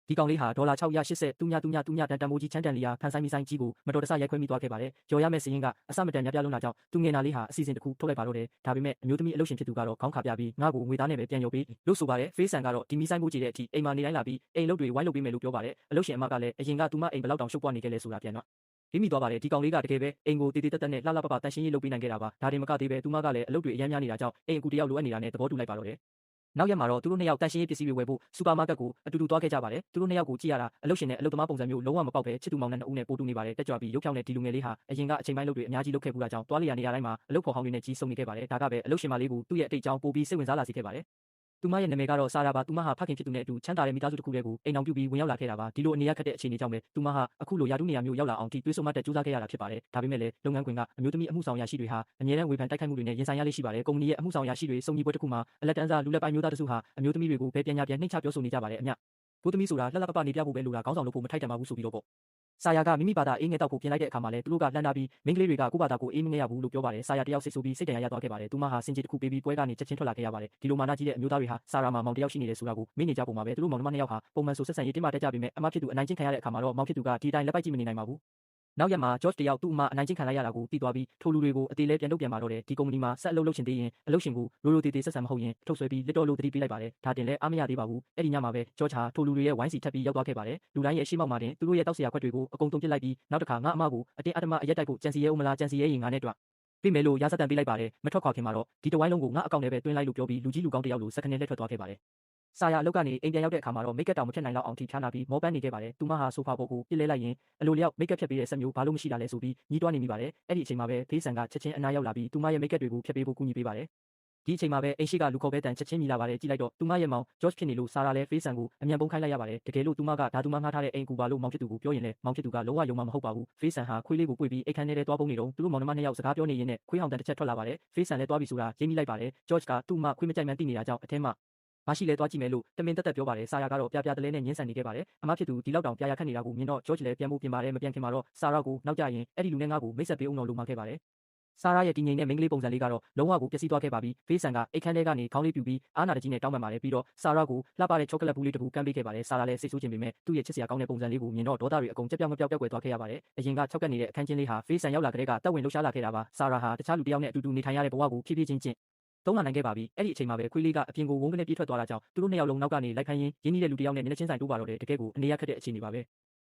ဒီကောင်လေးဟာဒေါ်လာ680တူညတန်မိုးကြီးချမ်းတန်လီယာဖန်ဆိုင်မီဆိုင်ကြီးကိုမတော်တဆရိုက်ခွဲမိသွားခဲ့ပါတယ်။ကြော်ရမယ့်စရင်ကအစမတန်များပြလုံးလာကြောင်းသူငယ်နာလေးဟာအစီအစဉ်တစ်ခုထုတ်လိုက်ပါတော့တယ်။ဒါပေမဲ့အမျိုးသမီးအလုပ်ရှင်ဖြစ်သူကတော့ခေါင်းခါပြပြီးငါ့ကိုငွေသားနဲ့ပဲပြန်ရုပ်ပေးလို့ဆိုပါတယ်။ဖေးဆန်ကတော့ဒီမီဆိုင်မိုးကြီးတဲ့အထိအိမ်မှာနေတိုင်းလာပြီးအိမ်လုပ်တွေဝိုင်းလုပ်ပေးမယ်လို့ပြောပါတယ်။အလုပ်ရှင်အမကလည်းအရင်ကသူမအိမ်ဘယ်လောက်တောင်ရှုပ်ပွားနေခဲ့လဲဆိုတာပြန်တော့ပြီးမိသွားပါတယ်ဒီကောင်လေးကတကယ်ပဲအိမ်ကိုတေးတေးတက်တက်နဲ့လှလှပပတန်ရှင်းရေးလုပ်ပေးနိုင်ခဲ့တာပါဒါတင်မကသေးပဲသူမကလည်းအလုပ်တွေအများများနေတာကြောင့်အိမ်အကူတယောက်လိုအပ်နေတာနဲ့သဘောတူလိုက်ပါတော့တယ်နောက်ရက်မှာတော့သူတို့နှစ်ယောက်တန်ရှင်းရေးပစ္စည်းတွေဝယ်ဖို့စူပါမားကတ်ကိုအတူတူသွားခဲ့ကြပါတယ်သူတို့နှစ်ယောက်ကိုကြည့်ရတာအလုပ်ရှင်နဲ့အလုပ်သမားပုံစံမျိုးလုံးဝမပေါက်ပဲချစ်သူမောင်နှံနှစ်ဦးနဲ့ပိုတူနေပါတယ်တက်ကြွပြီးရုပ်ဖြောင်းတဲ့ဒီလူငယ်လေးဟာအရင်ကအချိန်ပိုင်းလုပ်တွေအများကြီးလုပ်ခဲ့ဘူးတာကြောင့်တွားလျာနေရာတိုင်းမှာအလုပ်ဖော်ဟောင်းတွေနဲ့ကြီးစုံနေခဲ့ပါတယ်ဒါကပဲအလုပ်ရှင်မလေးကိုသူ့ရဲ့အတိတ်အကြောင်းပိုပြီးစိတ်ဝင်စားလာစေခဲ့ပါတယ်သူမရဲ့နာမည်ကတော့စာရာပါသူမဟာဖခင်ဖြစ်သူနဲ့အတူချမ်းသာတဲ့မိသားစုတစ်ခုတည်းကိုအိမ်အောင်ပြုပြီးဝင်ရောက်လာခဲ့တာပါဒီလိုအနေရခက်တဲ့အခြေအနေကြောင့်ပဲသူမဟာအခုလိုရာထူးနေရာမျိုးရောက်လာအောင်ထိတွေးဆုံမှတ်တဲ့ကြိုးစားခဲ့ရတာဖြစ်ပါတယ်ဒါပေမဲ့လည်းလုပ်ငန်းခွင်ကအမျိုးသမီးအမှုဆောင်ရာရှိတွေဟာအမြဲတမ်းဝေဖန်တိုက်ခိုက်မှုတွေနဲ့ရင်ဆိုင်ရလေးရှိပါတယ်ကုမ္ပဏီရဲ့အမှုဆောင်ရာရှိတွေစုံညီပွဲတစ်ခုမှာအလက်တန်းစားလူလက်ပိုင်းမျိုးသားတစုဟာအမျိုးသမီးတွေကိုဘယ်ပညာပြန်နှိမ့်ချပြောဆိုနေကြပါတယ်အမျှဘိုးသမီးဆိုတာလှလှပပနေပြဖို့ပဲလိုတာခေါင်းဆောင်လို့ဖို့မထိုက်တန်ပါဘူးဆိုပြီးတော့ပေါ့ဆာယာကမိမိဘာသာအေးငယ်တောက်ကိုပြင်လိုက်တဲ့အခါမှာလည်းသူတို့ကလှမ်းထားပြီးမိန်းကလေးတွေကကိုယ့်ဘာသာကိုအေးမငဲရဘူးလို့ပြောပါတယ်ဆာယာတယောက်စိတ်ဆိုးပြီးစိတ်တန်ရရသွားခဲ့ပါတယ်သူမဟာစင်ကြေတစ်ခုပေးပြီးပွဲကနေချက်ချင်းထွက်လာခဲ့ရပါတယ်ဒီလိုမာနကြီးတဲ့အမျိုးသားတွေဟာဆာရာမှာမောင်တယောက်ရှိနေတယ်ဆိုတာကိုမေ့နေကြပုံမှာပဲသူတို့မောင်နှမနှစ်ယောက်ဟာပုံမှန်ဆိုဆက်ဆံရေးတင်းမာတက်ကြပေမဲ့အမဖြစ်သူအနိုင်ကျင့်ခံရတဲ့အခါမှာတော့မောင်ဖြစ်သူကဒီတိုင်းလက်ပိုက်ကြည့်မနေနိုင်ပါဘူးနောက်ရက်မှာ George တယောက်သူ့အမအနိုင်ကျင့်ခံလိုက်ရတာကိုသိသွားပြီးထိုလူတွေကိုအသေးလဲပြန်လုပ်ပြန်ပါတော့တယ်ဒီကုမ္ပဏီမှာဆက်အလုပ်လုပ်ချင်သေးရင်အလုပ်ရှင်ကိုရိုးသေးသေးဆက်ဆံမဟုတ်ရင်ထုတ်ဆွဲပြီးလက်တော်လို့တတိပေးလိုက်ပါတယ်ဒါတင်လဲအားမရသေးပါဘူးအဲ့ဒီညမှာပဲ George ဟာထိုလူတွေရဲ့ဝိုင်းစီထပ်ပြီးရောက်သွားခဲ့ပါတယ်လူတိုင်းရဲ့ရှေ့မောက်မှာတင်သူတို့ရဲ့တောက်စရာခွက်တွေကိုအကုန်တုံပစ်လိုက်ပြီးနောက်တစ်ခါငါအမကိုအတင်းအဓမ္မအရက်တိုက်ဖို့ကြံစီရဲဦးမလားကြံစီရဲရင်ငါနဲ့တွပေးမယ်လို့ရာဇသံပေးလိုက်ပါတယ်မထွက်ခွာခင်မှာတော့ဒီတဝိုင်းလုံးကိုငါအကောင့်ထဲပဲတွင်းလိုက်လို့ပြောပြီးလူကြီးလူကောင်းတယောက်လိုစက္ကနဲ့လှည့်ထွက်သွားခဲ့ပါတယ်ဆာယာအလုပ်ကနေအိမ်ပြန်ရောက်တဲ့အခါမှာတော့မိတ်ကပ်တောင်မဖြတ်နိုင်တော့အောင်ထိဖြားနာပြီးမောပန်းနေခဲ့ပါတယ်။သူမဟာဆိုဖာပေါ်ကိုပြစ်လဲလိုက်ရင်အလိုလျောက်မိတ်ကပ်ဖြတ်ပေးတဲ့ဆက်မျိုးဘာလို့မရှိတာလဲဆိုပြီးညီးတွားနေမိပါတယ်။အဲ့ဒီအချိန်မှာပဲဖေးဆန်ကချက်ချင်းအနားရောက်လာပြီးသူမရဲ့မိတ်ကပ်တွေကိုဖြတ်ပေးဖို့ကူညီပေးပါတယ်။ဒီအချိန်မှာပဲအိမ်ရှိကလူခေါ်ပဲတန်ချက်ချင်းမြည်လာပါတယ်ကြည့်လိုက်တော့သူမရဲ့မောင် George ဖြစ်နေလို့ဆာရာလည်းဖေးဆန်ကိုအမြန်ပုံခိုင်းလိုက်ရပါတယ်။တကယ်လို့သူမကဒါသူမငှားထားတဲ့အိမ်ကူပါလို့မောင်ဖြစ်သူကိုပြောရင်လည်းမောင်ဖြစ်သူကလုံးဝယုံမှမဟုတ်ပါဘူး။ဖေးဆန်ဟာခွေးလေးကိုပွေပြီးအိတ်ခမ်းထဲတွားပုံနေတော့သူတို့မောင်နှမနှစ်ယောက်စကားပြောနေရင်းနဲ့ခွေးဟောင်တန်တစ်ချက်ထွက်လာပါတယ်။ဖေးဆန်လည်းတွားပြီးဆိုတာရိပ်မိလိုက်ပါတယ်။ George ကသူ့မခွေးမကြိုက်မှန်းသိနေတာကြောင့်အထဲမှာမရှိလဲသွားကြည့်မယ်လို့တမင်တက်ပြောပါတယ်ဆာယာကတော့ပြတလဲနဲ့ညှင်းဆန်နေခဲ့ပါတယ်အမဖြစ်သူဒီလောက်တောင်ပြခတ်နေတာကိုမြင်တော့ George လည်းပြန်ဖို့ပြင်ပါတယ်မပြန်ခင်မှာတော့ဆာရာကိုနောက်ကြရင်အဲ့ဒီလူနဲ့ငါ့ကိုမိတ်ဆက်ပေးအောင်လို့မှာခဲ့ပါတယ်ဆာရာရဲ့တည်ငြိမ်တဲ့မိန်းကလေးပုံစံလေးကတော့လုံးဝကိုပျက်စီးသွားခဲ့ပါပြီဖေးဆန်ကအိတ်ခမ်းထဲကနေခေါင်းလေးပြူပြီးအားနာတကြီးနဲ့တောင်းပန်ပါတယ်ပြီးတော့ဆာရာကိုလှပတဲ့ချောကလက်ဘူးလေးတစ်ခုကမ်းပေးခဲ့ပါတယ်ဆာရာလည်းစိတ်ဆိုးခြင်းပေမဲ့သူ့ရဲ့ချစ်စရာကောင်းတဲ့ပုံစံလေးကိုမြင်တော့ဒေါသတွေအကုန်ကြက်ပြောင်းမပြောက်ကွယ်သွားခဲ့ရပါတယ်အရင်ကချောက်ကပ်နေတဲ့အခန်းချင်းလေးဟာဖေးဆန်ရောက်လာတဲ့ကတက်ဝင်လှုပ်ရှားလာခဲ့တာပါဆာရာဟာတခြားလူတစ်ယောက်နဲ့အတူတူနေထိုင်ရတဲ့ဘဝကိုဖြည်းဖြည်းချင်းသုံးလာနိုင်ခဲ့ပါပြီအဲ့ဒီအချိန်မှာပဲခွေးလေးကအပြင်ကိုဝုန်းကနေပြေးထွက်သွားတာကြောင့်သူတို့နှစ်ယောက်လုံးနောက်ကနေလိုက်ခိုင်းရင်းရင်းနှီးတဲ့လူတစ်ယောက်နဲ့မျက်နှာချင်းဆိုင်တိုးပါတော့တယ်တကယ်ကိုအနေရခက်တဲ့အခြေအနေပါပဲ